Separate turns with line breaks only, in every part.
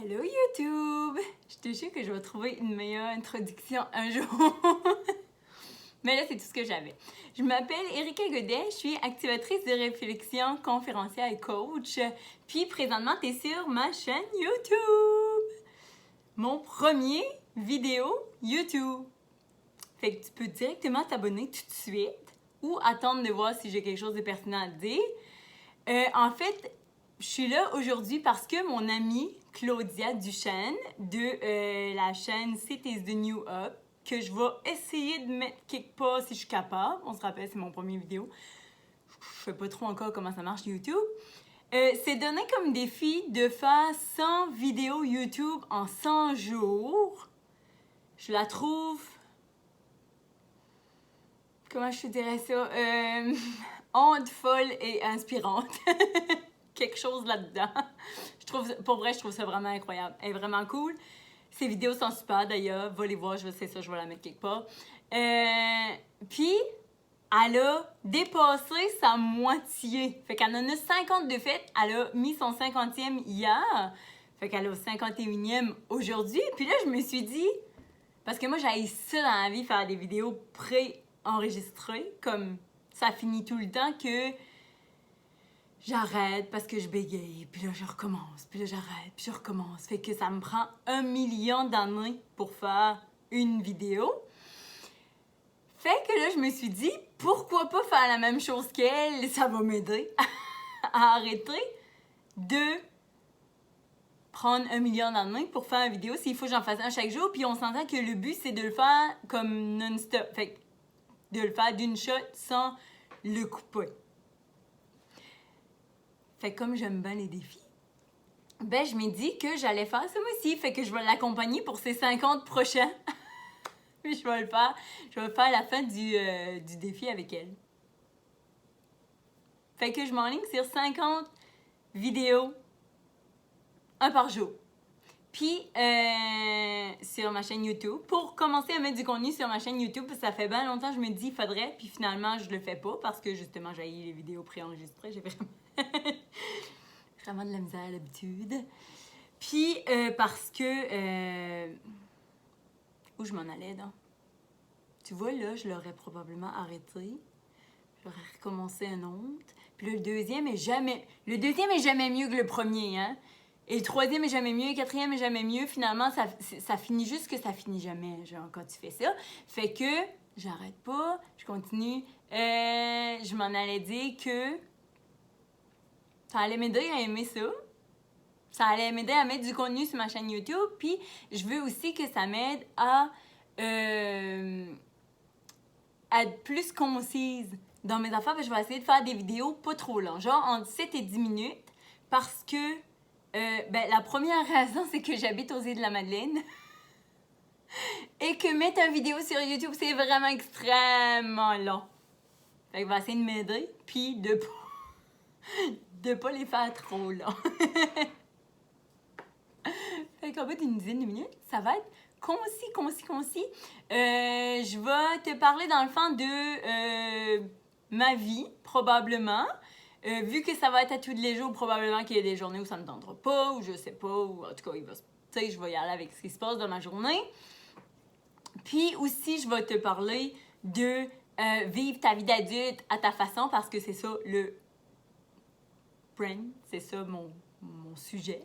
Hello YouTube! Je te jure que je vais trouver une meilleure introduction un jour. Mais là, c'est tout ce que j'avais. Je m'appelle Erika Godet, je suis activatrice de réflexion, conférencière et coach. Puis présentement, tu es sur ma chaîne YouTube. Mon premier vidéo YouTube. Fait que tu peux directement t'abonner tout de suite ou attendre de voir si j'ai quelque chose de pertinent à te dire. En fait, je suis là aujourd'hui parce que mon amie Claudia Duchesne de la chaîne Cities the New Up, que je vais essayer de mettre quelque part si je suis capable. On se rappelle, c'est mon premier vidéo. Je sais pas trop encore comment ça marche YouTube. C'est donné comme défi de faire 100 vidéos YouTube en 100 jours. Je la trouve... Comment je te dirais ça? Honte, folle et inspirante. Quelque chose là-dedans. Pour vrai, je trouve ça vraiment incroyable. Elle est vraiment cool. Ses vidéos sont super d'ailleurs. Va les voir, c'est ça, je vais la mettre quelque part. Puis, elle a dépassé sa moitié. Fait qu'elle en a 50 de fait. Elle a mis son 50e hier. Fait qu'elle a au 51e aujourd'hui. Puis là, je me suis dit, parce que moi, j'haïs ça dans la vie, faire des vidéos pré-enregistrées. Comme ça finit tout le temps que j'arrête parce que je bégaye, puis là je recommence, puis là j'arrête, puis je recommence. Fait que ça me prend 1 million d'années pour faire une vidéo. Fait que là je me suis dit, pourquoi pas faire la même chose qu'elle? Ça va m'aider à arrêter de prendre 1 million d'années pour faire une vidéo s'il faut que j'en fasse un chaque jour. Puis on s'entend que le but c'est de le faire comme non-stop. Fait que de le faire d'une shot sans le couper. Fait que comme j'aime bien les défis, ben je m'ai dit que j'allais faire ça moi aussi. Fait que je vais l'accompagner pour ses 50 prochains. Puis je vais le faire. Je vais faire la fin du défi avec elle. Fait que je m'enligne sur 50 vidéos, un par jour. Puis sur ma chaîne YouTube. Pour commencer à mettre du contenu sur ma chaîne YouTube, parce que ça fait bien longtemps que je me dis il faudrait, puis finalement je le fais pas parce que justement j'ai les vidéos préenregistrées. J'ai vraiment de la misère à l'habitude. Puis parce que... où je m'en allais, donc? Tu vois, là, je l'aurais probablement arrêté. J'aurais recommencé un autre. Puis là, le deuxième est jamais... Le deuxième est jamais mieux que le premier, hein? Et le troisième est jamais mieux, le quatrième est jamais mieux. Finalement, ça finit juste que ça finit jamais, genre, quand tu fais ça. Fait que j'arrête pas, je continue. Je m'en allais dire que ça allait m'aider à aimer ça. Ça allait m'aider à mettre du contenu sur ma chaîne YouTube. Puis, je veux aussi que ça m'aide à être plus concise dans mes affaires. Je vais essayer de faire des vidéos pas trop longues, genre entre 7 et 10 minutes. Parce que, la première raison, c'est que j'habite aux Îles-de-la-Madeleine. Et que mettre une vidéo sur YouTube, c'est vraiment extrêmement long. Fait que je vais essayer de m'aider. Puis, de pas les faire trop longs. Fait qu'en bout d'une dizaine de minutes, ça va être concis. Je vais te parler dans le fond de ma vie, probablement. Vu que ça va être à tous les jours, probablement qu'il y a des journées où ça ne me tendra pas, ou je sais pas, ou en tout cas, je vais y aller avec ce qui se passe dans ma journée. Puis aussi, je vais te parler de vivre ta vie d'adulte à ta façon, parce que c'est ça le brain, c'est ça mon sujet,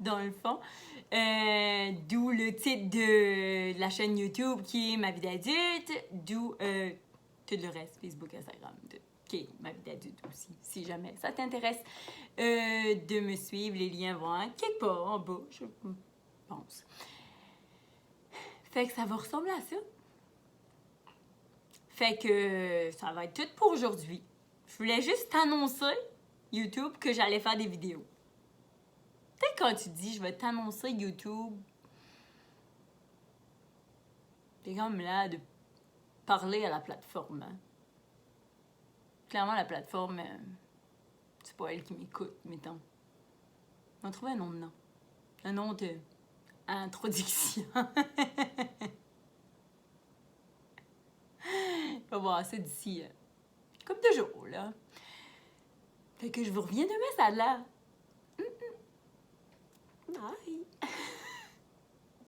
dans le fond. D'où le titre de la chaîne YouTube qui est Ma vie d'adulte, d'où tout le reste, Facebook, Instagram, qui est Ma vie d'adulte aussi, si jamais ça t'intéresse de me suivre. Les liens vont être quelque part en bas, je pense. Fait que ça va ressembler à ça. Fait que ça va être tout pour aujourd'hui. Je voulais juste t'annoncer, YouTube, que j'allais faire des vidéos. Peut-être quand tu dis, je vais t'annoncer YouTube, t'es comme là de parler à la plateforme. Hein? Clairement, la plateforme, c'est pas elle qui m'écoute, mettons. On va trouver un nom de nom. Un nom de introduction. On va voir ça d'ici comme 2 jours, là. Fait que je vous reviens demain, ça a l'air. Bye!